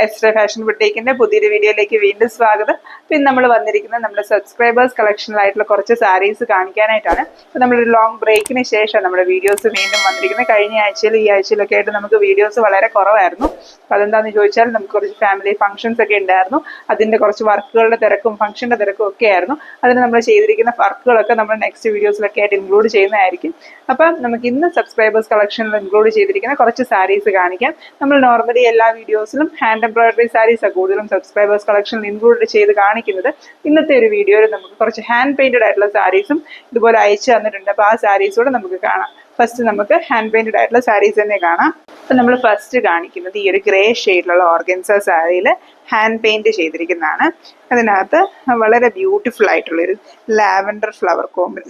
Ezra fashion ബുട്ടീക്കിന്റെ പുതിയൊരു വീഡിയോയിലേക്ക് വീണ്ടും സ്വാഗതം. പിന്നെ നമ്മൾ വന്നിരിക്കുന്നത് നമ്മുടെ സബ്സ്ക്രൈബേഴ്സ് കളക്ഷനിലായിട്ടുള്ള കുറച്ച് സാരീസ് കാണിക്കാനായിട്ടാണ്. അപ്പോൾ നമ്മളൊരു ലോങ് ബ്രേക്കിന് ശേഷം നമ്മുടെ വീഡിയോസ് വീണ്ടും വന്നിരിക്കുന്നത്. കഴിഞ്ഞ ആഴ്ചയിലും ഈ ആഴ്ചയിലൊക്കെ ആയിട്ട് നമുക്ക് വീഡിയോസ് വളരെ കുറവായിരുന്നു. അപ്പോൾ അതെന്താണെന്ന് ചോദിച്ചാൽ നമുക്ക് കുറച്ച് ഫാമിലി ഫംഗ്ഷൻസ് ഒക്കെ ഉണ്ടായിരുന്നു. അതിൻ്റെ കുറച്ച് വർക്കുകളുടെ തിരക്കും ഫംഗ്ഷൻ്റെ തിരക്കും ഒക്കെ ആയിരുന്നു. അതിന് നമ്മൾ ചെയ്തിരിക്കുന്ന വർക്കുകളൊക്കെ നമ്മൾ നെക്സ്റ്റ് വീഡിയോസിലൊക്കെ ആയിട്ട് ഇൻക്ലൂഡ് ചെയ്യുന്നതായിരിക്കും. അപ്പം നമുക്ക് ഇന്ന് സബ്സ്ക്രൈബേഴ്സ് കളക്ഷനിൽ ഇൻക്ലൂഡ് ചെയ്തിരിക്കുന്ന കുറച്ച് സാരീസ് കാണിക്കാം. നമ്മൾ നോർമലി എല്ലാ വീഡിയോസിലും ഹാൻഡ് എംബ്രോയിഡറി സാരീസാണ് കൂടുതലും സബ്സ്ക്രൈബേഴ്സ് കളക്ഷനിൽ ഇൻക്ലൂഡ് ചെയ്ത് കാണിക്കുന്നത്. ഇന്നത്തെ ഒരു വീഡിയോയിൽ നമുക്ക് കുറച്ച് ഹാൻഡ് പെയിന്റഡ് ആയിട്ടുള്ള സാരീസും ഇതുപോലെ അയച്ചു തന്നിട്ടുണ്ട്. അപ്പോൾ ആ സാരീസ് കൂടെ നമുക്ക് കാണാം. ഫസ്റ്റ് നമുക്ക് ഹാൻഡ് പെയിന്റഡ് ആയിട്ടുള്ള സാരീസ് തന്നെ കാണാം. അപ്പം നമ്മൾ ഫസ്റ്റ് കാണിക്കുന്നത് ഈ ഒരു ഗ്രേ ഷെയ്ഡിലുള്ള ഓർഗൻസ സാരിയിൽ ഹാൻഡ് പെയിന്റ് ചെയ്തിരിക്കുന്നതാണ്. അതിനകത്ത് വളരെ ബ്യൂട്ടിഫുൾ ആയിട്ടുള്ളൊരു ലാവൻഡർ ഫ്ലവർ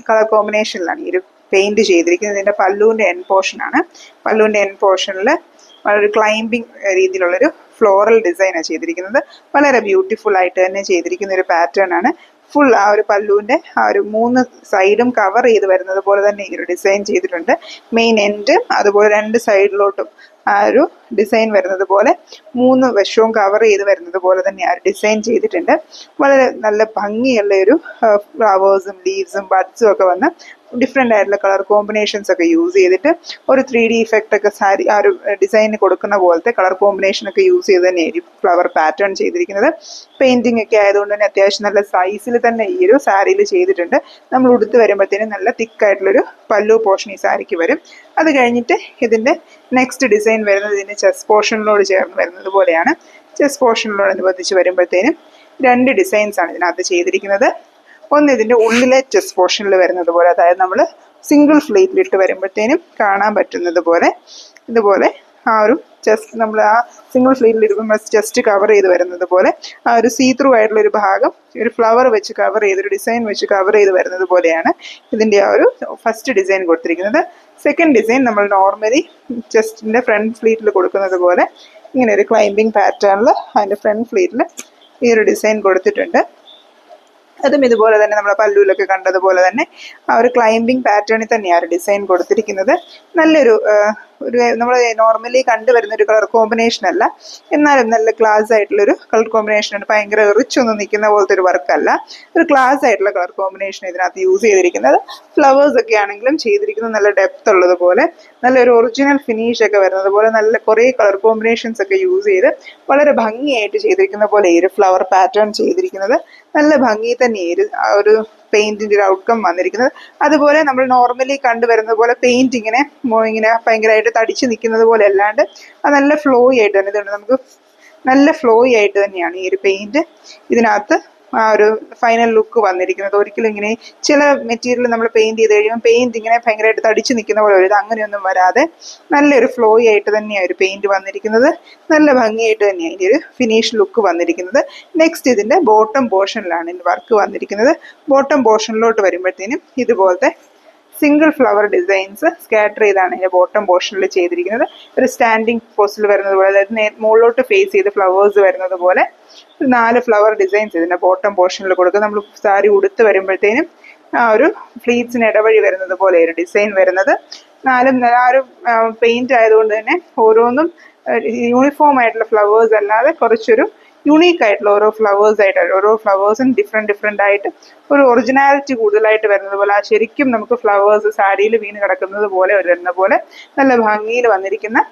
കളർ കോമ്പിനേഷനിലാണ് ഈ ഒരു പെയിന്റ് ചെയ്തിരിക്കുന്നത്. ഇതിൻ്റെ പല്ലുവിൻ്റെ എൻ പോർഷനാണ്. പല്ലുവിൻ്റെ എൻ പോർഷനിൽ വളരെ ക്ലൈംബിങ് രീതിയിലുള്ളൊരു ഫ്ലോറൽ ഡിസൈനാണ് ചെയ്തിരിക്കുന്നത്. വളരെ ബ്യൂട്ടിഫുൾ ആയിട്ട് തന്നെ ചെയ്തിരിക്കുന്ന ഒരു പാറ്റേൺ ആണ്. ഫുൾ ആ ഒരു പല്ലുവിൻ്റെ ആ ഒരു 3 സൈഡും കവർ ചെയ്ത് വരുന്നത് പോലെ തന്നെ ഈ ഒരു ഡിസൈൻ ചെയ്തിട്ടുണ്ട്. മെയിൻ എൻഡും അതുപോലെ 2 സൈഡിലോട്ടും ആ ഒരു ഡിസൈൻ വരുന്നത് പോലെ 3 വശവും കവർ ചെയ്ത് വരുന്നത് പോലെ തന്നെ ആ ഒരു ഡിസൈൻ ചെയ്തിട്ടുണ്ട്. വളരെ നല്ല ഭംഗിയുള്ള ഒരു ഫ്ലവേഴ്സും ലീവ്സും ബഡ്സും ഒക്കെ വന്ന് ഡിഫറെൻ്റ് ആയിട്ടുള്ള കളർ കോമ്പിനേഷൻസ് ഒക്കെ യൂസ് ചെയ്തിട്ട് ഒരു 3D ഇഫക്റ്റ് ഒക്കെ സാരി ആ ഒരു ഡിസൈന് കൊടുക്കുന്ന പോലത്തെ കളർ കോമ്പിനേഷൻ ഒക്കെ യൂസ് ചെയ്ത് തന്നെയായിരിക്കും ഫ്ലവർ പാറ്റേൺ ചെയ്തിരിക്കുന്നത്. പെയിന്റിംഗ് ഒക്കെ ആയതുകൊണ്ട് തന്നെ അത്യാവശ്യം നല്ല സൈസിൽ തന്നെ ഈ ഒരു സാരിയിൽ ചെയ്തിട്ടുണ്ട്. നമ്മൾ ഉടുത്ത് വരുമ്പോഴത്തേനും നല്ല തിക്കായിട്ടുള്ളൊരു പല്ലു പോർഷൻ ഈ സാരിക്ക് വരും. അത് കഴിഞ്ഞിട്ട് ഇതിൻ്റെ നെക്സ്റ്റ് ഡിസൈൻ വരുന്നത് ഇതിൻ്റെ ചെസ്റ്റ് പോർഷനിലോട് ചേർന്ന് വരുന്നത് പോലെയാണ്. ചെസ്റ്റ് പോർഷനിലോടനുബന്ധിച്ച് വരുമ്പോഴത്തേനും 2 ഡിസൈൻസാണ് ഇതിനകത്ത് ചെയ്തിരിക്കുന്നത്. ഒന്ന് ഇതിൻ്റെ ഉള്ളിലെ ചെസ്റ്റ് പോർഷനിൽ വരുന്നത് പോലെ, അതായത് നമ്മൾ സിംഗിൾ ഫ്ലീറ്റിലിട്ട് വരുമ്പോഴത്തേനും കാണാൻ പറ്റുന്നത് പോലെ ഇതുപോലെ ആ ഒരു ചെസ്റ്റ് നമ്മൾ ആ സിംഗിൾ ഫ്ലീറ്റിൽ ഇടുമ്പോൾ ചെസ്റ്റ് കവർ ചെയ്ത് വരുന്നത് പോലെ ആ ഒരു സീ ത്രൂ ആയിട്ടുള്ളൊരു ഭാഗം ഒരു ഫ്ലവർ വെച്ച് കവർ ചെയ്ത് ഒരു ഡിസൈൻ വെച്ച് കവർ ചെയ്ത് വരുന്നത് പോലെയാണ് ഇതിൻ്റെ ആ ഒരു ഫസ്റ്റ് ഡിസൈൻ കൊടുത്തിരിക്കുന്നത്. സെക്കൻഡ് ഡിസൈൻ നമ്മൾ നോർമലി ചെസ്റ്റിൻ്റെ ഫ്രണ്ട് ഫ്ലീറ്റിൽ കൊടുക്കുന്നത് പോലെ ഇങ്ങനെ ഒരു ക്ലൈംബിങ് പാറ്റേണിൽ അതിൻ്റെ ഫ്രണ്ട് ഫ്ലീറ്റിൽ ഈ ഒരു ഡിസൈൻ കൊടുത്തിട്ടുണ്ട്. അതും ഇതുപോലെ തന്നെ നമ്മൾ പല്ലുവിലൊക്കെ കണ്ടതുപോലെ തന്നെ ആ ഒരു ക്ലൈംബിങ് പാറ്റേണിൽ തന്നെയാണ് ഒരു ഡിസൈൻ കൊടുത്തിരിക്കുന്നത്. നല്ലൊരു നമ്മൾ നോർമലി കണ്ടുവരുന്ന ഒരു കളർ കോമ്പിനേഷൻ അല്ല, എന്നാലും നല്ല ക്ലാസ് ആയിട്ടുള്ളൊരു കളർ കോമ്പിനേഷനാണ്. ഭയങ്കര റിച്ച് ഒന്നും നിൽക്കുന്ന പോലത്തെ ഒരു വർക്കല്ല, ഒരു ക്ലാസ് ആയിട്ടുള്ള കളർ കോമ്പിനേഷൻ ഇതിനകത്ത് യൂസ് ചെയ്തിരിക്കുന്നത്. ഫ്ലവേഴ്സ് ഒക്കെ ആണെങ്കിലും ചെയ്തിരിക്കുന്നത് നല്ല ഡെപ്ത് ഉള്ളതുപോലെ നല്ലൊരു ഒറിജിനൽ ഫിനിഷ് ഒക്കെ വരുന്നത് പോലെ നല്ല കുറേ കളർ കോമ്പിനേഷൻസ് ഒക്കെ യൂസ് ചെയ്ത് വളരെ ഭംഗിയായിട്ട് ചെയ്തിരിക്കുന്ന പോലെ ഈ ഒരു ഫ്ലവർ പാറ്റേൺ ചെയ്തിരിക്കുന്നത്. നല്ല ഭംഗി തന്നെ ആ ഒരു പെയിന്റിന്റെ ഒരു ഔട്ട്കം വന്നിരിക്കുന്നത്. അതുപോലെ നമ്മൾ നോർമലി കണ്ടുവരുന്നത് പോലെ പെയിന്റ് ഇങ്ങനെ ഭയങ്കരമായിട്ട് തടിച്ചു നിൽക്കുന്നത് പോലെ അല്ലാണ്ട് അത് നല്ല ഫ്ലോയി ആയിട്ട് തന്നെ ഇതുണ്ട്. നമുക്ക് നല്ല ഫ്ലോയി ആയിട്ട് തന്നെയാണ് ഈ ഒരു പെയിന്റ് ഇതിനകത്ത് ആ ഒരു ഫൈനൽ ലുക്ക് വന്നിരിക്കുന്നത്. ഒരിക്കലും ഇങ്ങനെ ചില മെറ്റീരിയൽ നമ്മൾ പെയിന്റ് ചെയ്ത് കഴിയുമ്പോൾ പെയിന്റ് ഇങ്ങനെ ഭയങ്കരമായിട്ട് തടിച്ചു നിൽക്കുന്ന പോലെ വരും. അങ്ങനെയൊന്നും വരാതെ നല്ലൊരു ഫ്ലോയി ആയിട്ട് തന്നെയാണ് ഒരു പെയിന്റ് വന്നിരിക്കുന്നത്. നല്ല ഭംഗിയായിട്ട് തന്നെയാണ് ഇതിൻ്റെ ഒരു ഫിനിഷ് ലുക്ക് വന്നിരിക്കുന്നത്. നെക്സ്റ്റ് ഇതിൻ്റെ ബോട്ടം പോർഷനിലാണ് ഇതിൻ്റെ വർക്ക് വന്നിരിക്കുന്നത്. ബോട്ടം പോർഷനിലോട്ട് വരുമ്പോഴത്തേനും ഇതുപോലത്തെ സിംഗിൾ ഫ്ലവർ ഡിസൈൻസ് സ്കാറ്റർ ചെയ്താണ് ഇതിൻ്റെ ബോട്ടം പോർഷനിൽ ചെയ്തിരിക്കുന്നത്. ഒരു സ്റ്റാൻഡിങ് പോസ്റ്റിൽ വരുന്നത് പോലെ, അതായത് മുകളിലോട്ട് ഫേസ് ചെയ്ത് ഫ്ലവേഴ്സ് വരുന്നത് പോലെ 4 ഫ്ലവർ ഡിസൈൻസ് ഇതിൻ്റെ ബോട്ടം പോർഷനിൽ കൊടുക്കുക. നമ്മൾ സാരി ഉടുത്ത് വരുമ്പോഴത്തേനും ആ ഒരു ഫ്ലീറ്റ്സിന് ഇടവഴി വരുന്നത് പോലെ ഒരു ഡിസൈൻ വരുന്നത്. ആ ഒരു പെയിന്റ് ആയതുകൊണ്ട് തന്നെ ഓരോന്നും യൂണിഫോം ആയിട്ടുള്ള ഫ്ലവേഴ്സ് അല്ലാതെ കുറച്ചൊരു യുണീക്ക് ആയിട്ടുള്ള ഓരോ ഫ്ലവേഴ്സും ഡിഫറെൻ്റ് ആയിട്ട് ഒരു ഒറിജിനാലിറ്റി കൂടുതലായിട്ട് വരുന്നത് പോലെ, ആ ശരിക്കും നമുക്ക് ഫ്ലവേഴ്സ് സാരിയിൽ വീണ് കിടക്കുന്നത് പോലെ വരുന്ന പോലെ നല്ല ഭംഗിയിൽ വന്നിരിക്കുന്ന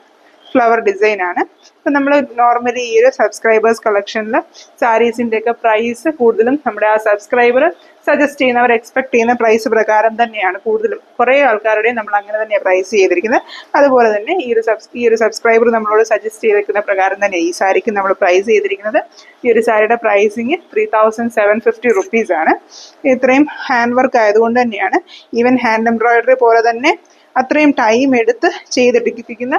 ഫ്ലവർ ഡിസൈനാണ്. അപ്പം നമ്മൾ നോർമലി ഈ ഒരു സബ്സ്ക്രൈബേഴ്സ് കളക്ഷനിൽ സാരീസിൻ്റെ ഒക്കെ പ്രൈസ് കൂടുതലും നമ്മുടെ ആ സബ്സ്ക്രൈബർ സജസ്റ്റ് ചെയ്യുന്നവർ എക്സ്പെക്ട് ചെയ്യുന്ന പ്രൈസ് പ്രകാരം തന്നെയാണ് കൂടുതലും കുറേ ആൾക്കാരുടെയും നമ്മൾ അങ്ങനെ തന്നെയാണ് പ്രൈസ് ചെയ്തിരിക്കുന്നത്. അതുപോലെ തന്നെ ഈ ഒരു സബ്സ്ക്രൈബർ നമ്മളോട് സജസ്റ്റ് ചെയ്തിരിക്കുന്ന പ്രകാരം തന്നെ ഈ സാരിക്ക് നമ്മൾ പ്രൈസ് ചെയ്തിരിക്കുന്നത്. ഈ ഒരു സാരിയുടെ പ്രൈസിങ് 3750 റുപ്പീസാണ്. ഇത്രയും ഹാൻഡ് വർക്ക് ആയതുകൊണ്ട് തന്നെയാണ്, ഈവൻ ഹാൻഡ് എംബ്രോയിഡറി പോലെ തന്നെ അത്രയും ടൈം എടുത്ത് ചെയ്തെടുപ്പിക്കുന്ന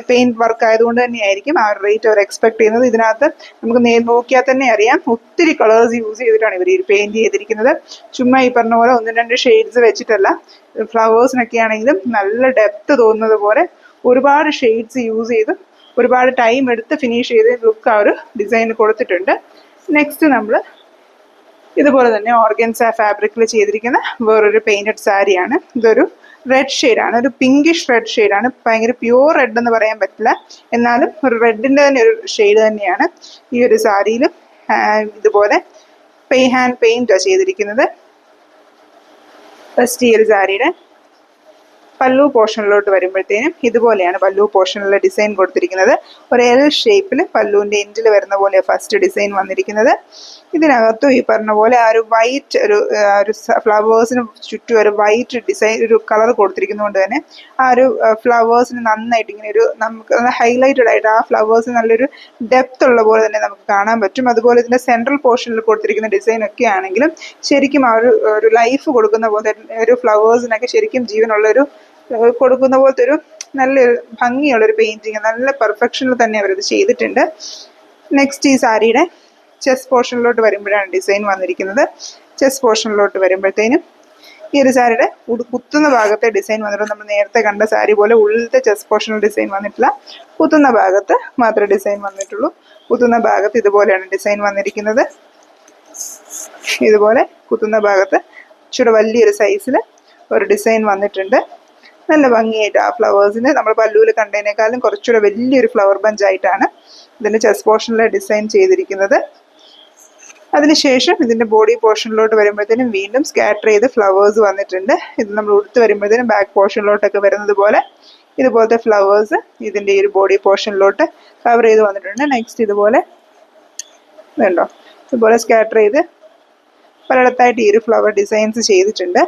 പെയിന്റ് വർക്ക് ആയതുകൊണ്ട് തന്നെയായിരിക്കും ആ റേറ്റ് അവർ എക്സ്പെക്ട് ചെയ്യുന്നത്. ഇതിനകത്ത് നമുക്ക് നോക്കിയാൽ തന്നെ അറിയാം ഒത്തിരി കളേഴ്സ് യൂസ് ചെയ്തിട്ടാണ് ഇവർ ഈ പെയിന്റ് ചെയ്തിരിക്കുന്നത്. ചുമ്മാ ഈ പറഞ്ഞ പോലെ 1-2 ഷെയ്ഡ്സ് വെച്ചിട്ടല്ല, ഫ്ലവേഴ്സിനൊക്കെ ആണെങ്കിലും നല്ല ഡെപ്ത് തോന്നുന്നത് പോലെ ഒരുപാട് ഷെയ്ഡ്സ് യൂസ് ചെയ്ത് ഒരുപാട് ടൈം എടുത്ത് ഫിനിഷ് ചെയ്ത് ലുക്ക് ആ ഒരു ഡിസൈൻ കൊടുത്തിട്ടുണ്ട്. നെക്സ്റ്റ് നമ്മൾ ഇതുപോലെ തന്നെ ഓർഗൻസ ഫാബ്രിക്കിൽ ചെയ്തിരിക്കുന്ന വേറൊരു പെയിന്റഡ് സാരിയാണ്. ഇതൊരു റെഡ് ഷെയ്ഡാണ്, ഒരു പിങ്കിഷ് റെഡ് ഷെയ്ഡാണ്. ഭയങ്കര പ്യൂർ റെഡ് എന്ന് പറയാൻ പറ്റില്ല, എന്നാലും ഒരു റെഡിൻ്റെ തന്നെ ഒരു ഷെയ്ഡ് തന്നെയാണ്. ഈ ഒരു സാരിയിൽ ഇതുപോലെ ഹാൻഡ് പെയിൻറ്റാണ് ചെയ്തിരിക്കുന്നത്. ഫസ്റ്റ് ഈ ഒരു സാരിയുടെ പല്ലു പോർഷനിലോട്ട് വരുമ്പോഴത്തേനും ഇതുപോലെയാണ് പല്ലു പോർഷനിലെ ഡിസൈൻ കൊടുത്തിരിക്കുന്നത്. ഒരു എൽ ഷേപ്പിൽ പല്ലുവിൻ്റെ എൻഡിൽ വരുന്ന പോലെ ഫസ്റ്റ് ഡിസൈൻ വന്നിരിക്കുന്നത്. ഇതിനകത്തും ഈ പറഞ്ഞ പോലെ ആ ഒരു വൈറ്റ് ഒരു ഫ്ലവേഴ്സിന് ചുറ്റും ഒരു വൈറ്റ് ഡിസൈൻ ഒരു കളർ കൊടുത്തിരിക്കുന്നതുകൊണ്ട് തന്നെ ആ ഒരു ഫ്ലവേഴ്സിന് നന്നായിട്ട് ഇങ്ങനെ ഒരു നമുക്ക് ഹൈലൈറ്റഡ് ആയിട്ട് ആ ഫ്ലവേഴ്സിന് നല്ലൊരു ഡെപ്ത് ഉള്ള പോലെ തന്നെ നമുക്ക് കാണാൻ പറ്റും. അതുപോലെ ഇതിൻ്റെ സെൻട്രൽ പോർഷനിൽ കൊടുത്തിരിക്കുന്ന ഡിസൈൻ ഒക്കെ ആണെങ്കിലും ശരിക്കും ആ ഒരു ലൈഫ് കൊടുക്കുന്ന പോലെ ഒരു ഫ്ലവേഴ്സിനൊക്കെ ശരിക്കും ജീവനുള്ളൊരു കൊടുക്കുന്ന പോലത്തെ ഒരു നല്ലൊരു ഭംഗിയുള്ളൊരു പെയിൻറ്റിങ്, നല്ല പെർഫെക്ഷനിൽ തന്നെ അവരത് ചെയ്തിട്ടുണ്ട്. നെക്സ്റ്റ് ഈ സാരിയുടെ ചെസ്റ്റ് പോർഷനിലോട്ട് വരുമ്പോഴാണ് ഡിസൈൻ വന്നിരിക്കുന്നത്. ചെസ്റ്റ് പോർഷനിലോട്ട് വരുമ്പോഴത്തേനും ഈ ഒരു സാരിയുടെ കുത്തുന്ന ഭാഗത്തെ ഡിസൈൻ വന്നിട്ട് നമ്മൾ നേരത്തെ കണ്ട സാരി പോലെ ഉള്ളിലത്തെ ചെസ്റ്റ് പോർഷനിൽ ഡിസൈൻ വന്നിട്ടില്ല, കുത്തുന്ന ഭാഗത്ത് മാത്രമേ ഡിസൈൻ വന്നിട്ടുള്ളൂ. കുത്തുന്ന ഭാഗത്ത് ഇതുപോലെയാണ് ഡിസൈൻ വന്നിരിക്കുന്നത്. ഇതുപോലെ കുത്തുന്ന ഭാഗത്ത് ഇച്ചിരി വലിയൊരു സൈസിൽ ഒരു ഡിസൈൻ വന്നിട്ടുണ്ട്. നല്ല ഭംഗിയായിട്ട് ആ ഫ്ലവേഴ്സിന് നമ്മൾ പല്ലുവിൽ കണ്ടതിനേക്കാളും കുറച്ചുകൂടെ വലിയൊരു ഫ്ലവർ ബഞ്ചായിട്ടാണ് ഇതിൻ്റെ ചെസ്റ്റ് പോർഷനിലെ ഡിസൈൻ ചെയ്തിരിക്കുന്നത്. അതിനുശേഷം ഇതിൻ്റെ ബോഡി പോർഷനിലോട്ട് വരുമ്പോഴത്തേനും വീണ്ടും സ്കാറ്റർ ചെയ്ത് ഫ്ലവേഴ്സ് വന്നിട്ടുണ്ട്. ഇത് നമ്മൾ ഉടുത്ത് വരുമ്പോഴത്തേനും ബാക്ക് പോർഷനിലോട്ടൊക്കെ വരുന്നത് പോലെ ഇതുപോലത്തെ ഫ്ലവേഴ്സ് ഇതിൻ്റെ ഈ ഒരു ബോഡി പോർഷനിലോട്ട് കവർ ചെയ്ത് വന്നിട്ടുണ്ട്. നെക്സ്റ്റ് ഇതുപോലെ വേണ്ടോ ഇതുപോലെ സ്കാറ്റർ ചെയ്ത് പലയിടത്തായിട്ട് ഈ ഒരു ഫ്ലവർ ഡിസൈൻസ് ചെയ്തിട്ടുണ്ട്.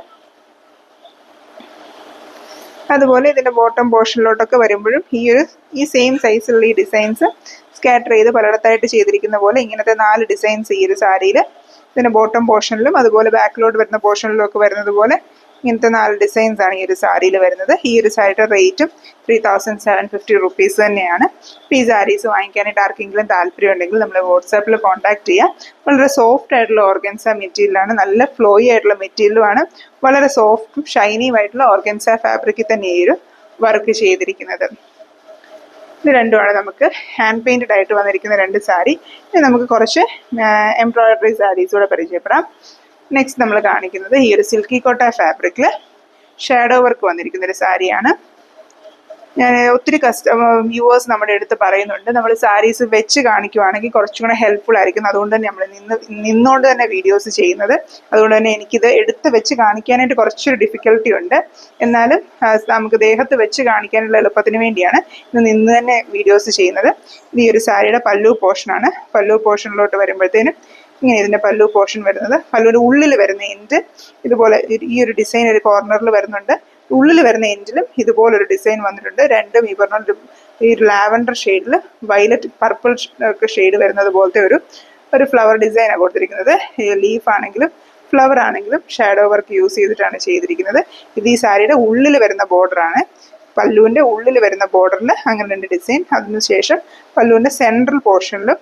അതുപോലെ ഇതിൻ്റെ ബോട്ടം പോർഷനിലോട്ടൊക്കെ വരുമ്പോഴും ഈ സെയിം സൈസിലുള്ള ഈ ഡിസൈൻസ് സ്കാറ്റർ ചെയ്ത് പലയിടത്തായിട്ട് ചെയ്തിരിക്കുന്ന പോലെ ഇങ്ങനത്തെ 4 ഡിസൈൻസ് ഈ ഒരു സാരിയിൽ ഇതിൻ്റെ ബോട്ടം പോർഷനിലും അതുപോലെ ബാക്കിലോട്ട് വരുന്ന പോർഷനിലും ഒക്കെ വരുന്നത് പോലെ ഇങ്ങനത്തെ 4 ഡിസൈൻസ് ആണ് ഈ ഒരു സാരിയിൽ വരുന്നത്. ഈ ഒരു സാരിയുടെ റേറ്റും 3750 റുപ്പീസ് തന്നെയാണ്. ഈ സാരീസ് വാങ്ങിക്കാനായിട്ട് ആർക്കെങ്കിലും താല്പര്യം ഉണ്ടെങ്കിൽ നമ്മൾ വാട്സാപ്പിൽ കോൺടാക്ട് ചെയ്യുക. വളരെ സോഫ്റ്റ് ആയിട്ടുള്ള ഓർഗൻസ മെറ്റീരിയലാണ്, നല്ല ഫ്ലോയി ആയിട്ടുള്ള മെറ്റീരിയലുമാണ്. വളരെ സോഫ്റ്റും ഷൈനിയും ആയിട്ടുള്ള ഓർഗൻസ ഫാബ്രിക്കിൽ തന്നെ ഈ ഒരു വർക്ക് ചെയ്തിരിക്കുന്നത്. ഇത് രണ്ടുമാണ് നമുക്ക് ഹാൻഡ് പെയിൻറ്റഡ് ആയിട്ട് വന്നിരിക്കുന്ന 2 സാരി. ഇനി നമുക്ക് കുറച്ച് എംബ്രോയിഡറി സാരീസ് കൂടെ പരിചയപ്പെടാം. നെക്സ്റ്റ് നമ്മൾ കാണിക്കുന്നത് ഈ ഒരു സിൽക്കി കോട്ട ഫാബ്രിക്കിൽ ഷാഡോ വർക്ക് വന്നിരിക്കുന്ന ഒരു സാരിയാണ്. ഒത്തിരി വ്യൂവേഴ്സ് നമ്മുടെ അടുത്ത് പറയുന്നുണ്ട് നമ്മൾ സാരീസ് വെച്ച് കാണിക്കുവാണെങ്കിൽ കുറച്ചും കൂടെ ഹെൽപ്ഫുൾ ആയിരിക്കും, അതുകൊണ്ട് തന്നെ നമ്മൾ നിന്നുകൊണ്ട് തന്നെ വീഡിയോസ് ചെയ്യുന്നത്. അതുകൊണ്ട് തന്നെ എനിക്കിത് എടുത്ത് വെച്ച് കാണിക്കാനായിട്ട് കുറച്ചൊരു ഡിഫിക്കൽട്ടി ഉണ്ട്. എന്നാലും നമുക്ക് ദേഹത്ത് വെച്ച് കാണിക്കാനുള്ള എളുപ്പത്തിന് വേണ്ടിയാണ് ഇത് നിന്ന് തന്നെ വീഡിയോസ് ചെയ്യുന്നത്. ഇത് ഈ ഒരു സാരിയുടെ പല്ലു പോർഷനാണ്. പല്ലു പോർഷനിലോട്ട് വരുമ്പോഴത്തേനും ഇങ്ങനെ ഇതിൻ്റെ പല്ലു പോർഷൻ വരുന്നത്, പല്ലുവിൻ്റെ ഉള്ളിൽ വരുന്ന എൻഡ് ഇതുപോലെ ഈ ഒരു ഡിസൈൻ ഒരു കോർണറിൽ വരുന്നുണ്ട്. ഉള്ളിൽ വരുന്ന എൻഡിലും ഇതുപോലൊരു ഡിസൈൻ വന്നിട്ടുണ്ട്. രണ്ടും ഈ പറഞ്ഞ ഈ ലാവൻഡർ ഷെയ്ഡിൽ വയലറ്റ് പർപ്പിൾ ഒക്കെ ഷെയ്ഡ് വരുന്നത് പോലത്തെ ഒരു ഫ്ലവർ ഡിസൈനാണ് കൊടുത്തിരിക്കുന്നത്. ലീഫ് ആണെങ്കിലും ഫ്ലവർ ആണെങ്കിലും ഷാഡോ വർക്ക് യൂസ് ചെയ്തിട്ടാണ് ചെയ്തിരിക്കുന്നത്. ഇത് ഈ സാരിയുടെ ഉള്ളിൽ വരുന്ന ബോർഡറാണ്. പല്ലുവിൻ്റെ ഉള്ളിൽ വരുന്ന ബോർഡറിൽ അങ്ങനെ 2 ഡിസൈൻ. അതിനുശേഷം പല്ലുവിൻ്റെ സെൻട്രൽ പോർഷനിലും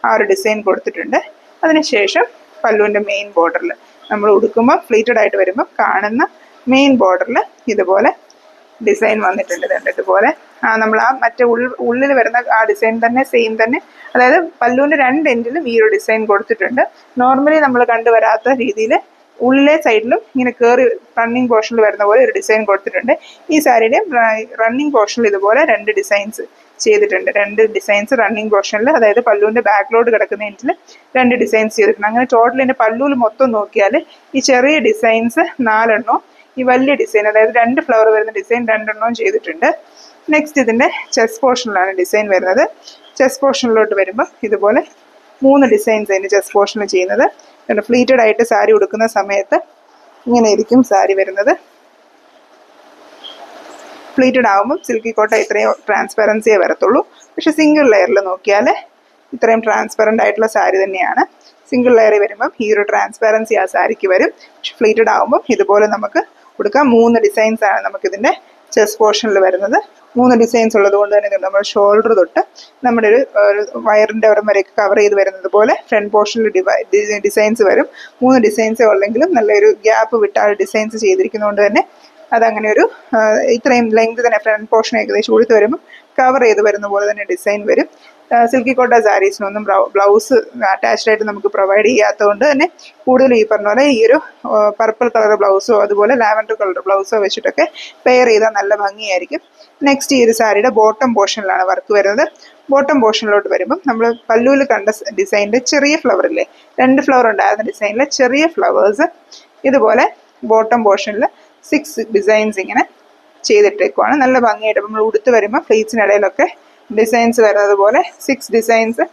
ആ ഒരു ഡിസൈൻ കൊടുത്തിട്ടുണ്ട്. അതിനുശേഷം പല്ലുവിൻ്റെ മെയിൻ ബോർഡറിൽ നമ്മൾ ഉടുക്കുമ്പോൾ ഫ്ലീറ്റഡ് ആയിട്ട് വരുമ്പോൾ കാണുന്ന മെയിൻ ബോർഡറിൽ ഇതുപോലെ ഡിസൈൻ വന്നിട്ടുണ്ട്. ഇതുപോലെ നമ്മൾ മറ്റേ ഉള്ളിൽ വരുന്ന ആ ഡിസൈൻ തന്നെ സെയിം തന്നെ, അതായത് പല്ലുവിൻ്റെ 2 എൻഡിലും ഈ ഒരു ഡിസൈൻ കൊടുത്തിട്ടുണ്ട്. നോർമലി നമ്മൾ കണ്ടുവരാത്ത രീതിയിൽ ഉള്ളിലെ സൈഡിലും ഇങ്ങനെ കയറി റണ്ണിങ് പോർഷനിൽ വരുന്ന പോലെ ഒരു ഡിസൈൻ കൊടുത്തിട്ടുണ്ട്. ഈ സാരിയുടെ റണ്ണിങ് പോർഷനിൽ ഇതുപോലെ 2 ഡിസൈൻസ് ചെയ്തിട്ടുണ്ട്. 2 ഡിസൈൻസ് റണ്ണിങ് പോർഷനിൽ, അതായത് പല്ലുവിൻ്റെ ബാക്കിലോട്ട് കിടക്കുന്ന എൻഡിൽ 2 ഡിസൈൻസ് ചെയ്തിട്ടുണ്ട്. അങ്ങനെ ടോട്ടൽ എൻ്റെ പല്ലുവിൽ മൊത്തം നോക്കിയാൽ ഈ ചെറിയ ഡിസൈൻസ് 4 എണ്ണവും ഈ വലിയ ഡിസൈൻ, അതായത് 2 ഫ്ലവർ വരുന്ന ഡിസൈൻ 2 എണ്ണവും ചെയ്തിട്ടുണ്ട്. നെക്സ്റ്റ് ഇതിൻ്റെ ചെസ്റ്റ് പോർഷനിലാണ് ഡിസൈൻ വരുന്നത്. ചെസ്റ്റ് പോർഷനിലോട്ട് വരുമ്പോൾ ഇതുപോലെ 3 ഡിസൈൻസ് അതിൻ്റെ ചെസ്റ്റ് പോർഷനിൽ ചെയ്യുന്നത്. ഫ്ലീറ്റഡ് ആയിട്ട് സാരി ഉടുക്കുന്ന സമയത്ത് ഇങ്ങനെ ആയിരിക്കും സാരി വരുന്നത്. പ്ലീറ്റഡ് ആകുമ്പോൾ സിൽക്കി കോട്ട ഇത്രയും ട്രാൻസ്പെറൻസിയേ വരത്തുള്ളൂ. പക്ഷെ സിംഗിൾ ലെയറിൽ നോക്കിയാൽ ഇത്രയും ട്രാൻസ്പെറൻ്റ് ആയിട്ടുള്ള സാരി തന്നെയാണ്. സിംഗിൾ ലെയറിൽ വരുമ്പം ഈ ഒരു ട്രാൻസ്പെറൻസി ആ സാരിക്ക് വരും. പക്ഷെ ഫ്ലീറ്റഡ് ആകുമ്പോൾ ഇതുപോലെ നമുക്ക് കൊടുക്കാം. 3 ഡിസൈൻസ് ആണ് നമുക്കിതിൻ്റെ ചെസ്റ്റ് പോർഷനിൽ വരുന്നത്. 3 ഡിസൈൻസ് ഉള്ളത് കൊണ്ട് തന്നെ നമ്മൾ ഷോൾഡർ തൊട്ട് നമ്മുടെ ഒരു വയറിൻ്റെ അവിടെ വരെയൊക്കെ കവർ ചെയ്ത് വരുന്നത് പോലെ ഫ്രണ്ട് പോർഷനിൽ ഡിസൈൻസ് വരും. 3 ഡിസൈൻസേ ഉള്ളെങ്കിലും നല്ലൊരു ഗ്യാപ്പ് വിട്ടാൽ ഡിസൈൻസ് ചെയ്തിരിക്കുന്നതുകൊണ്ട് തന്നെ അതങ്ങനെ ഒരു ഇത്രയും ലെങ്ത് തന്നെ ഫ്രണ്ട് പോർഷൻ ഏകദേശം ഉടുത്ത് വരുമ്പോൾ കവർ ചെയ്ത് വരുന്ന പോലെ തന്നെ ഡിസൈൻ വരും. സിൽക്കി കോട്ട സാരീസിനൊന്നും ബ്ലൗസ് അറ്റാച്ച്ഡ് ആയിട്ട് നമുക്ക് പ്രൊവൈഡ് ചെയ്യാത്തതുകൊണ്ട് തന്നെ കൂടുതൽ ഈ പറഞ്ഞ പോലെ ഈ ഒരു പർപ്പിൾ കളർ ബ്ലൗസോ അതുപോലെ ലാവൻഡർ കളർ ബ്ലൗസോ വെച്ചിട്ടൊക്കെ പെയർ ചെയ്താൽ നല്ല ഭംഗിയായിരിക്കും. നെക്സ്റ്റ് ഈ ഒരു സാരിയുടെ ബോട്ടം പോർഷനിലാണ് വർക്ക് വരുന്നത്. ബോട്ടം പോർഷനിലോട്ട് വരുമ്പം നമ്മൾ പല്ലുവിൽ കണ്ട ഡിസൈനിൻ്റെ ചെറിയ ഫ്ലവർ ഇല്ലേ, 2 ഫ്ലവർ ഉണ്ടായിരുന്ന ഡിസൈനിലെ ചെറിയ ഫ്ലവേഴ്സ് ഇതുപോലെ ബോട്ടം പോർഷനിൽ 6 ഡിസൈൻസ് ഇങ്ങനെ ചെയ്തിട്ടേക്കുവാണ്. നല്ല ഭംഗിയായിട്ട് നമ്മൾ ഉടുത്ത് വരുമ്പോൾ ഫ്ലീറ്റ്സിനിടയിലൊക്കെ ഡിസൈൻസ് വരുന്നത് പോലെ 6 ഡിസൈൻസ്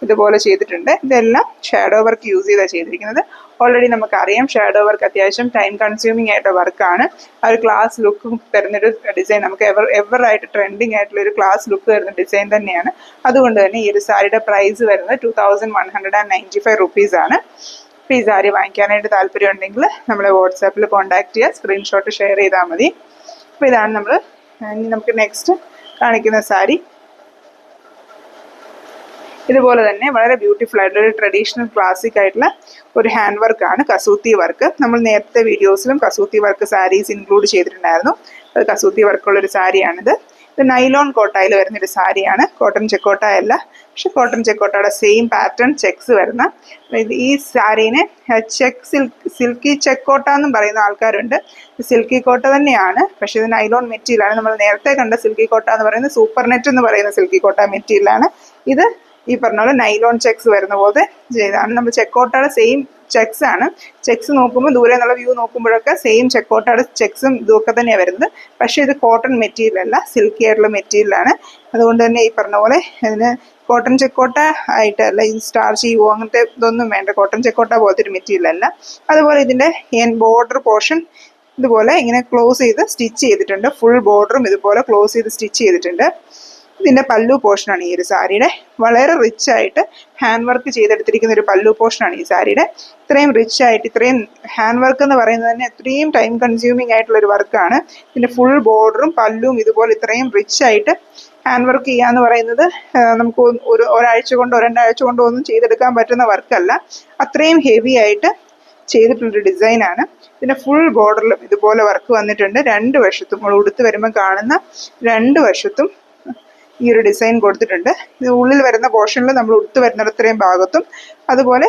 ഇതുപോലെ ചെയ്തിട്ടുണ്ട്. ഇതെല്ലാം ഷാഡോ വർക്ക് യൂസ് ചെയ്താണ് ചെയ്തിരിക്കുന്നത്. ഓൾറെഡി നമുക്കറിയാം ഷാഡോ വർക്ക് അത്യാവശ്യം ടൈം കൺസ്യൂമിങ് ആയിട്ട് വർക്കാണ്. ആ ഒരു ക്ലാസ് ലുക്ക് തരുന്നൊരു ഡിസൈൻ, നമുക്ക് എവറായിട്ട് ട്രെൻഡിങ് ആയിട്ടുള്ള ഒരു ക്ലാസ് ലുക്ക് തരുന്ന ഡിസൈൻ തന്നെയാണ്. അതുകൊണ്ട് തന്നെ ഈ ഒരു സാരിയുടെ പ്രൈസ് വരുന്നത് 2195 റുപ്പീസ് ആണ്. അപ്പോൾ ഈ സാരി വാങ്ങിക്കാനായിട്ട് താല്പര്യം ഉണ്ടെങ്കിൽ നമ്മളെ വാട്സാപ്പിൽ കോൺടാക്ട് ചെയ്യുക, സ്ക്രീൻഷോട്ട് ഷെയർ ചെയ്താൽ മതി. അപ്പോൾ ഇതാണ് നമുക്ക് നെക്സ്റ്റ് കാണിക്കുന്ന സാരി. ഇതുപോലെ തന്നെ വളരെ ബ്യൂട്ടിഫുൾ ആയിട്ടുള്ള ഒരു ട്രഡീഷണൽ ക്ലാസിക് ആയിട്ടുള്ള ഒരു ഹാൻഡ് വർക്കാണ് കസൂത്തി വർക്ക്. നമ്മൾ നേരത്തെ വീഡിയോസിലും കസൂത്തി വർക്ക് സാരീസ് ഇൻക്ലൂഡ് ചെയ്തിട്ടുണ്ടായിരുന്നു. അത് കസൂത്തി വർക്കുള്ളൊരു സാരിയാണിത്. ഇത് നൈലോൺ കോട്ടായിൽ വരുന്നൊരു സാരിയാണ്. കോട്ടൺ ചെക്കോട്ട അല്ല, പക്ഷെ കോട്ടൺ ചെക്കോട്ടയുടെ സെയിം പാറ്റേൺ ചെക്സ് വരുന്ന ഈ സാരീനെ സിൽക്കി ചെക്കോട്ട എന്നും പറയുന്ന ആൾക്കാരുണ്ട്. സിൽക്കി കോട്ട തന്നെയാണ്, പക്ഷെ ഇത് നൈലോൺ മെറ്റീരിയലാണ്. നമ്മൾ നേരത്തെ കണ്ട സിൽക്കി കോട്ട എന്ന് പറയുന്നത് സൂപ്പർ നെറ്റ് എന്ന് പറയുന്ന സിൽക്കി കോട്ട മെറ്റീരിയലാണ്. ഇത് ഈ പറഞ്ഞ പോലെ നൈലോൺ ചെക്സ് വരുന്ന പോലെ ചെയ്താണ്. നമ്മൾ ചെക്കോട്ടയുടെ സെയിം ചെക്സ് ആണ്. ചെക്സ് നോക്കുമ്പോൾ ദൂരെ നിന്നുള്ള വ്യൂ നോക്കുമ്പോഴൊക്കെ സെയിം ചെക്കോട്ടയുടെ ചെക്സും ഇതൊക്കെ തന്നെയാണ് വരുന്നത്. പക്ഷേ ഇത് കോട്ടൺ മെറ്റീരിയൽ അല്ല, സിൽക്കി ആയിട്ടുള്ള മെറ്റീരിയലാണ്. അതുകൊണ്ട് തന്നെ ഈ പറഞ്ഞ പോലെ ഇതിന് കോട്ടൺ ചെക്കോട്ട ആയിട്ടല്ല, ഈ സ്റ്റാർ ചെയ്യുവോ അങ്ങനത്തെ ഇതൊന്നും വേണ്ട. കോട്ടൺ ചെക്കോട്ട പോലത്തെ ഒരു മെറ്റീരിയൽ അല്ല. അതുപോലെ ഇതിൻ്റെ ബോർഡർ പോർഷൻ ഇതുപോലെ ഇങ്ങനെ ക്ലോസ് ചെയ്ത് സ്റ്റിച്ച് ചെയ്തിട്ടുണ്ട്. ഫുൾ ബോർഡറും ഇതുപോലെ ക്ലോസ് ചെയ്ത് സ്റ്റിച്ച് ചെയ്തിട്ടുണ്ട്. ഇതിൻ്റെ പല്ലു പോർഷനാണ് ഈ ഒരു സാരിയുടെ. വളരെ റിച്ച് ആയിട്ട് ഹാൻഡ് വർക്ക് ചെയ്തെടുത്തിരിക്കുന്ന ഒരു പല്ലു പോർഷനാണ് ഈ സാരിയുടെ. ഇത്രയും റിച്ച് ആയിട്ട്, ഇത്രയും ഹാൻഡ് വർക്ക് എന്ന് പറയുന്നത് തന്നെ അത്രയും ടൈം കൺസ്യൂമിങ് ആയിട്ടുള്ള ഒരു വർക്കാണ്. ഇതിൻ്റെ ഫുൾ ബോർഡറും പല്ലും ഇതുപോലെ ഇത്രയും റിച്ച് ആയിട്ട് ഹാൻഡ് വർക്ക് ചെയ്യാന്ന് പറയുന്നത് നമുക്ക് ഒരാഴ്ച കൊണ്ടോ 2 ആഴ്ച കൊണ്ടോ ഒന്നും ചെയ്തെടുക്കാൻ പറ്റുന്ന വർക്കല്ല. അത്രയും ഹെവി ആയിട്ട് ചെയ്തിട്ടുള്ളൊരു ഡിസൈനാണ്. ഇതിൻ്റെ ഫുൾ ബോർഡറിലും ഇതുപോലെ വർക്ക് വന്നിട്ടുണ്ട്. 2 വശത്തും നമ്മൾ ഉടുത്ത് വരുമ്പോൾ കാണുന്ന 2 വശത്തും ഈ ഒരു ഡിസൈൻ കൊടുത്തിട്ടുണ്ട്. ഇത് ഉള്ളിൽ വരുന്ന പോർഷനിൽ നമ്മൾ ഉടുത്ത് വരുന്നിടത്രയും ഭാഗത്തും അതുപോലെ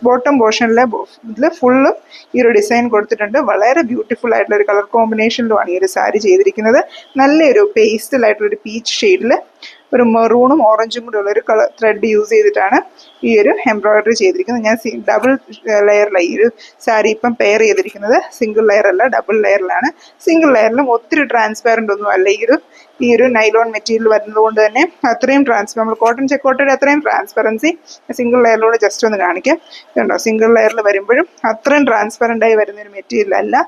ബോട്ടം പോർഷനിലെ ഇതിൽ ഫുള്ളും ഈ ഒരു ഡിസൈൻ കൊടുത്തിട്ടുണ്ട്. വളരെ ബ്യൂട്ടിഫുൾ ആയിട്ടുള്ള ഒരു കളർ കോമ്പിനേഷനിലുമാണ് ഈ ഒരു സാരി ചെയ്തിരിക്കുന്നത്. നല്ലൊരു പേസ്റ്റലായിട്ടുള്ളൊരു പീച്ച് ഷെയ്ഡിൽ ഒരു മെറൂണും ഓറഞ്ചും കൂടെ ഉള്ള ഒരു കളർ ത്രെഡ് യൂസ് ചെയ്തിട്ടാണ് ഈ ഒരു എംബ്രോയിഡറി ചെയ്തിരിക്കുന്നത്. ഞാൻ ഡബിൾ ലെയറിലാണ് ഈ ഒരു സാരി ഇപ്പം പെയർ ചെയ്തിരിക്കുന്നത്. സിംഗിൾ ലെയർ അല്ല, ഡബിൾ ലെയറിലാണ്. സിംഗിൾ ലെയറിലും ഒത്തിരി ട്രാൻസ്പാരൻ്റ് ഒന്നും അല്ല. ഈ ഒരു നൈലോൺ മെറ്റീരിയൽ വരുന്നത് കൊണ്ട് തന്നെ അത്രയും നമ്മൾ കോട്ടൺ ചെക്കോട്ടയുടെ അത്രയും ട്രാൻസ്പെറൻസി സിംഗിൾ ലെയറിലൂടെ ജസ്റ്റ് ഒന്ന് കാണിക്കാം. ഇതുണ്ടോ, സിംഗിൾ ലെയറിൽ വരുമ്പോഴും അത്രയും ട്രാൻസ്പെറൻ്റ് ആയി വരുന്നൊരു മെറ്റീരിയൽ അല്ല.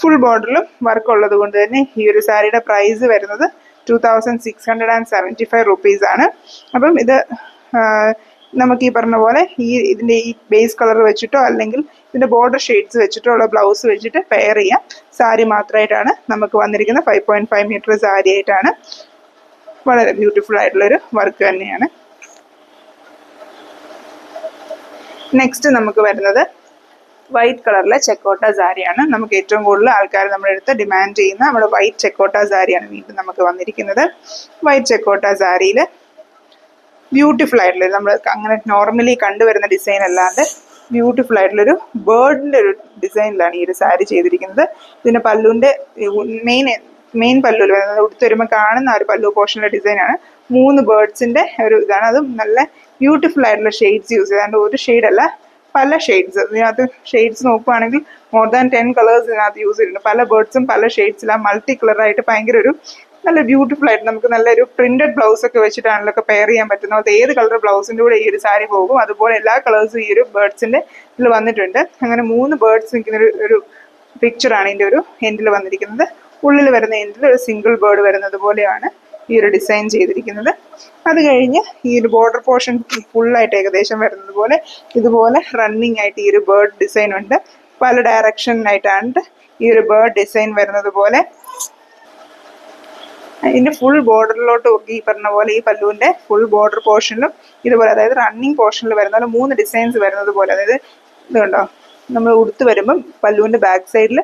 ഫുൾ ബോർഡറിലും വർക്ക് ഉള്ളത് കൊണ്ട് തന്നെ ഈ ഒരു സാരിയുടെ പ്രൈസ് വരുന്നത് 2675 റുപ്പീസ് ആണ്. അപ്പം ഇത് നമുക്ക് ഈ പറഞ്ഞ പോലെ ഇതിൻ്റെ ഈ ബേസ് കളർ വെച്ചിട്ടോ അല്ലെങ്കിൽ ഇതിൻ്റെ ബോർഡർ ഷെയ്ഡ്സ് വെച്ചിട്ടോ ഉള്ള ബ്ലൗസ് വെച്ചിട്ട് പെയർ ചെയ്യാം. സാരി മാത്രമായിട്ടാണ് നമുക്ക് വന്നിരിക്കുന്നത്. 5.5 മീറ്റർ സാരി ആയിട്ടാണ്. വളരെ ബ്യൂട്ടിഫുൾ ആയിട്ടുള്ളൊരു വർക്ക് തന്നെയാണ്. നെക്സ്റ്റ് നമുക്ക് വരുന്നത് വൈറ്റ് കളറിലെ ചെക്കോട്ട സാരിയാണ്. നമുക്ക് ഏറ്റവും കൂടുതൽ ആൾക്കാർ നമ്മുടെ അടുത്ത് ഡിമാൻഡ് ചെയ്യുന്ന നമ്മുടെ വൈറ്റ് ചെക്കോട്ട സാരിയാണ് വീണ്ടും നമുക്ക് വന്നിരിക്കുന്നത്. വൈറ്റ് ചെക്കോട്ട സാരിയിൽ ബ്യൂട്ടിഫുൾ ആയിട്ടുള്ള, നമ്മൾ അങ്ങനെ നോർമലി കണ്ടുവരുന്ന ഡിസൈൻ അല്ലാണ്ട് ബ്യൂട്ടിഫുൾ ആയിട്ടുള്ളൊരു ബേർഡിൻ്റെ ഒരു ഡിസൈനിലാണ് ഈ ഒരു സാരി ചെയ്തിരിക്കുന്നത്. ഇതിൻ്റെ പല്ലുവിൻ്റെ മെയിൻ പല്ലുവിൽ വരുന്നത് ഉടുത്ത് വരുമ്പോൾ കാണുന്ന ഒരു പല്ലു പോർഷനിലെ ഡിസൈനാണ്. 3 ബേർഡ്സിൻ്റെ ഒരു ഇതാണ്. അതും നല്ല ബ്യൂട്ടിഫുൾ ആയിട്ടുള്ള ഷെയ്ഡ്സ് യൂസ് ചെയ്താണ്ട് ഒരു ഷെയ്ഡല്ല, പല ഷെയ്ഡ്സ്. ഇതിനകത്ത് ഷെയ്ഡ്സ് നോക്കുകയാണെങ്കിൽ മോർ ദാൻ 10 കളേഴ്സ് ഇതിനകത്ത് യൂസ് ചെയ്തിട്ടുണ്ട്. പല ബേർഡ്സും പല ഷെയ്ഡ്സിലാണ്, മൾട്ടി കളറായിട്ട് ഭയങ്കര ഒരു നല്ല ബ്യൂട്ടിഫുൾ ആയിട്ട് നമുക്ക് നല്ലൊരു പ്രിന്റഡ് ബ്ലൗസ് ഒക്കെ വെച്ചിട്ടാണല്ലോ പെയർ ചെയ്യാൻ പറ്റുന്ന പോലത്തെ ഏത് കളർ ബ്ലൗസിൻ്റെ കൂടെ ഈ ഒരു സാരി പോകും. അതുപോലെ എല്ലാ കളേഴ്സും ഈ ഒരു ബേർഡ്സിൻ്റെ ഇതിൽ വന്നിട്ടുണ്ട്. അങ്ങനെ 3 ബേർഡ്സ് നിൽക്കുന്ന ഒരു പിക്ചറാണ് ഇതിൻ്റെ ഒരു എൻഡിൽ വന്നിരിക്കുന്നത്. ഉള്ളിൽ വരുന്ന എൻഡിൽ ഒരു സിംഗിൾ ബേർഡ് വരുന്നത് പോലെയാണ് ഈ ഒരു ഡിസൈൻ ചെയ്തിരിക്കുന്നത്. അത് കഴിഞ്ഞ് ഈ ഒരു ബോർഡർ പോർഷൻ ഫുള്ളായിട്ട് ഏകദേശം വരുന്നത് പോലെ ഇതുപോലെ റണ്ണിങ് ആയിട്ട് ഈ ഒരു ബേർഡ് ഡിസൈൻ ഉണ്ട്. പല ഡയറക്ഷനായിട്ടാണ് ഈ ഒരു ബേർഡ് ഡിസൈൻ വരുന്നത് പോലെ. ഇതിൻ്റെ ഫുൾ ബോർഡറിലോട്ട് ഈ പറഞ്ഞ പോലെ ഈ പല്ലുവിൻ്റെ ഫുൾ ബോർഡർ പോർഷനിലും ഇതുപോലെ, അതായത് റണ്ണിങ് പോർഷനിൽ വരുന്ന പോലെ 3 ഡിസൈൻസ് വരുന്നത് പോലെ. അതായത് ഇത് കണ്ടോ, നമ്മൾ ഉടുത്ത് വരുമ്പം പല്ലുവിൻ്റെ ബാക്ക് സൈഡിൽ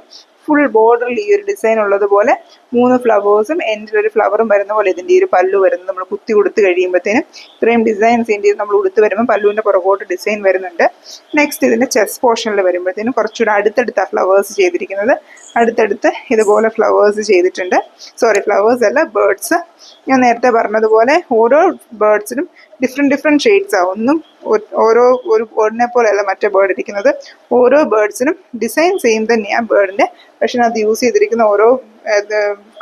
ഫുൾ ബോർഡറിൽ ഈ ഒരു ഡിസൈൻ ഉള്ളതുപോലെ 3 ഫ്ലവേഴ്സും എൻഡിലൊരു ഫ്ലവറും വരുന്ന പോലെ ഇതിൻ്റെ ഒരു പല്ലു വരുന്നത് നമ്മൾ കുത്തി കൊടുത്ത് കഴിയുമ്പോഴത്തേനും ഇത്രയും ഡിസൈൻസ് ഇതിൻ്റെ നമ്മൾ ഉടുത്ത് വരുമ്പോൾ പല്ലുവിൻ്റെ പുറകോട്ട് ഡിസൈൻ വരുന്നുണ്ട്. നെക്സ്റ്റ് ഇതിൻ്റെ ചെസ്റ്റ് പോർഷനിൽ വരുമ്പോഴത്തേനും കുറച്ചുകൂടെ അടുത്തടുത്താണ് ഫ്ലവേഴ്സ് ചെയ്തിരിക്കുന്നത്. അടുത്തടുത്ത് ഇതുപോലെ ഫ്ലവേഴ്സ് ചെയ്തിട്ടുണ്ട്. ഫ്ലവേഴ്സ് അല്ല, ബേർഡ്സ്. ഞാൻ നേരത്തെ പറഞ്ഞതുപോലെ ഓരോ ബേർഡ്സിനും ഡിഫറെൻറ്റ് ഷെയ്ഡ്സാണ്. ഒന്നും ഒരു ബേർഡിനെ പോലെയല്ല മറ്റേ ബേർഡ് ഇരിക്കുന്നത്. ഓരോ ബേർഡ്സിനും ഡിസൈൻ സെയിം തന്നെയാണ് ബേർഡിൻ്റെ, പക്ഷെ അത് യൂസ് ചെയ്തിരിക്കുന്ന ഓരോ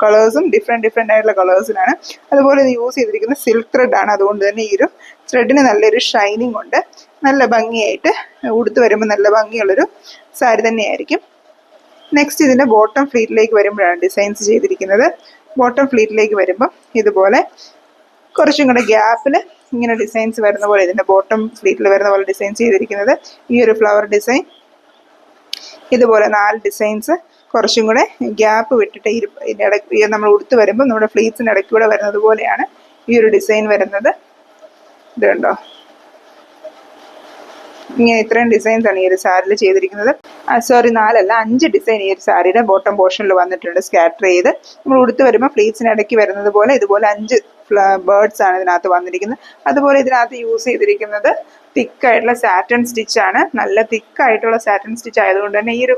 കളേഴ്സും ഡിഫറെൻ്റ് ആയിട്ടുള്ള കളേഴ്സിനാണ്. അതുപോലെ ഇത് യൂസ് ചെയ്തിരിക്കുന്ന സിൽക്ക് ത്രെഡാണ്. അതുകൊണ്ട് തന്നെ ഈ ഒരു ത്രെഡിന് നല്ലൊരു ഷൈനിങ് ഉണ്ട്. നല്ല ഭംഗിയായിട്ട് ഉടുത്ത് വരുമ്പോൾ നല്ല ഭംഗിയുള്ളൊരു സാരി തന്നെയായിരിക്കും. നെക്സ്റ്റ് ഇതിൻ്റെ ബോട്ടം ഫ്ലീറ്റിലേക്ക് വരുമ്പോഴാണ് ഡിസൈൻസ് ചെയ്തിരിക്കുന്നത്. ബോട്ടം ഫ്ലീറ്റിലേക്ക് വരുമ്പം ഇതുപോലെ കുറച്ചും കൂടെ ഗ്യാപ്പിൽ ഇങ്ങനെ ഡിസൈൻസ് വരുന്ന പോലെ ഇതിൻ്റെ ബോട്ടം ഫ്ലീറ്റിൽ വരുന്ന പോലെ ഡിസൈൻ ചെയ്തിരിക്കുന്നത്. ഈ ഒരു ഫ്ലവർ ഡിസൈൻ, ഇതുപോലെ 4 ഡിസൈൻസ് കുറച്ചും കൂടെ ഗ്യാപ്പ് വിട്ടിട്ട് ഇടയ്ക്ക് നമ്മൾ ഉടുത്ത് വരുമ്പോൾ നമ്മുടെ ഫ്ലീറ്റ്സിൻ്റെ ഇടയ്ക്കൂടെ വരുന്നത് പോലെയാണ് ഈ ഒരു ഡിസൈൻ വരുന്നത്. ഇത് കണ്ടോ, ഇങ്ങനെ ഇത്രയും ഡിസൈൻസ് ആണ് ഈ ഒരു സാരിയിൽ ചെയ്തിരിക്കുന്നത്. 4 അല്ല 5 ഡിസൈൻ ഈ ഒരു സാരിയുടെ ബോട്ടം പോർഷനിൽ വന്നിട്ടുണ്ട് സ്കാറ്റർ ചെയ്ത്. നമ്മൾ ഉടുത്ത് വരുമ്പോൾ ഫ്ലീറ്റ്സിന് ഇടയ്ക്ക് വരുന്നത് പോലെ ഇതുപോലെ 5 ബേർഡ്സ് ആണ് ഇതിനകത്ത് വന്നിരിക്കുന്നത്. അതുപോലെ ഇതിനകത്ത് യൂസ് ചെയ്തിരിക്കുന്നത് തിക്കായിട്ടുള്ള സാറ്റൻ സ്റ്റിച്ചാണ്. നല്ല തിക്കായിട്ടുള്ള സാറ്റൻ സ്റ്റിച്ച് ആയതുകൊണ്ട് തന്നെ ഈ ഒരു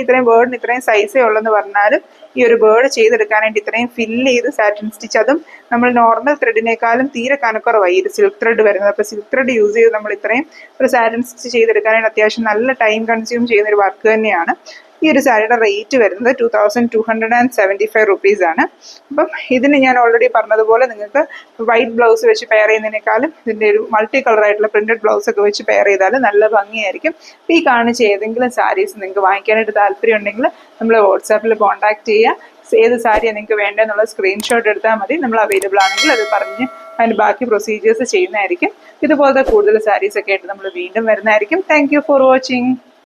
ഇത്രയും ബേർഡിന് ഇത്രയും സൈസേ ഉള്ളെന്ന് പറഞ്ഞാലും ഈ ഒരു ബേർഡ് ചെയ്തെടുക്കാനായിട്ട് ഇത്രയും ഫില്ല് ചെയ്ത് സാറ്റിൻ സ്റ്റിച്ച്, അതും നമ്മൾ നോർമൽ ത്രെഡിനേക്കാളും തീരെ കനക്കുറവായി ഈ ഒരു സിൽക്ക് ത്രെഡ് വരുന്നത്. അപ്പോൾ സിൽക്ക് ത്രെഡ് യൂസ് ചെയ്ത് നമ്മൾ ഇത്രയും ഒരു സാറ്റിൻ സ്റ്റിച്ച് ചെയ്തെടുക്കാനായിട്ട് അത്യാവശ്യം നല്ല ടൈം കൺസ്യൂം ചെയ്യുന്ന ഒരു വർക്ക് തന്നെയാണ്. ഈ ഒരു സാരിയുടെ റേറ്റ് വരുന്നത് 2275 റുപ്പീസ് ആണ്. അപ്പം ഇതിന് ഞാൻ ഓൾറെഡി പറഞ്ഞതുപോലെ നിങ്ങൾക്ക് വൈറ്റ് ബ്ലൗസ് വെച്ച് പെയർ ചെയ്യുന്നതിനേക്കാളും ഇതിൻ്റെ ഒരു മൾട്ടി കളർ ആയിട്ടുള്ള പ്രിന്റഡ് ബ്ലൗസ് ഒക്കെ വെച്ച് പെയർ ചെയ്താൽ നല്ല ഭംഗിയായിരിക്കും. ഈ കാണിച്ച ഏതെങ്കിലും സാരീസ് നിങ്ങൾക്ക് വാങ്ങിക്കാനായിട്ട് താല്പര്യം ഉണ്ടെങ്കിൽ നമ്മൾ വാട്സാപ്പിൽ കോൺടാക്ട് ചെയ്യുക. ഏത് സാരിയാണ് നിങ്ങൾക്ക് വേണ്ടതെന്നുള്ള സ്ക്രീൻഷോട്ട് എടുത്താൽ മതി. നമ്മൾ അവൈലബിൾ ആണെങ്കിൽ അത് പറഞ്ഞ് അതിൻ്റെ ബാക്കി പ്രൊസീജിയേഴ്സ് ചെയ്യുന്നതായിരിക്കും. ഇതുപോലത്തെ കൂടുതൽ സാരീസ് ഒക്കെ ആയിട്ട് നമ്മൾ വീണ്ടും വരുന്നതായിരിക്കും. Thank you for watching.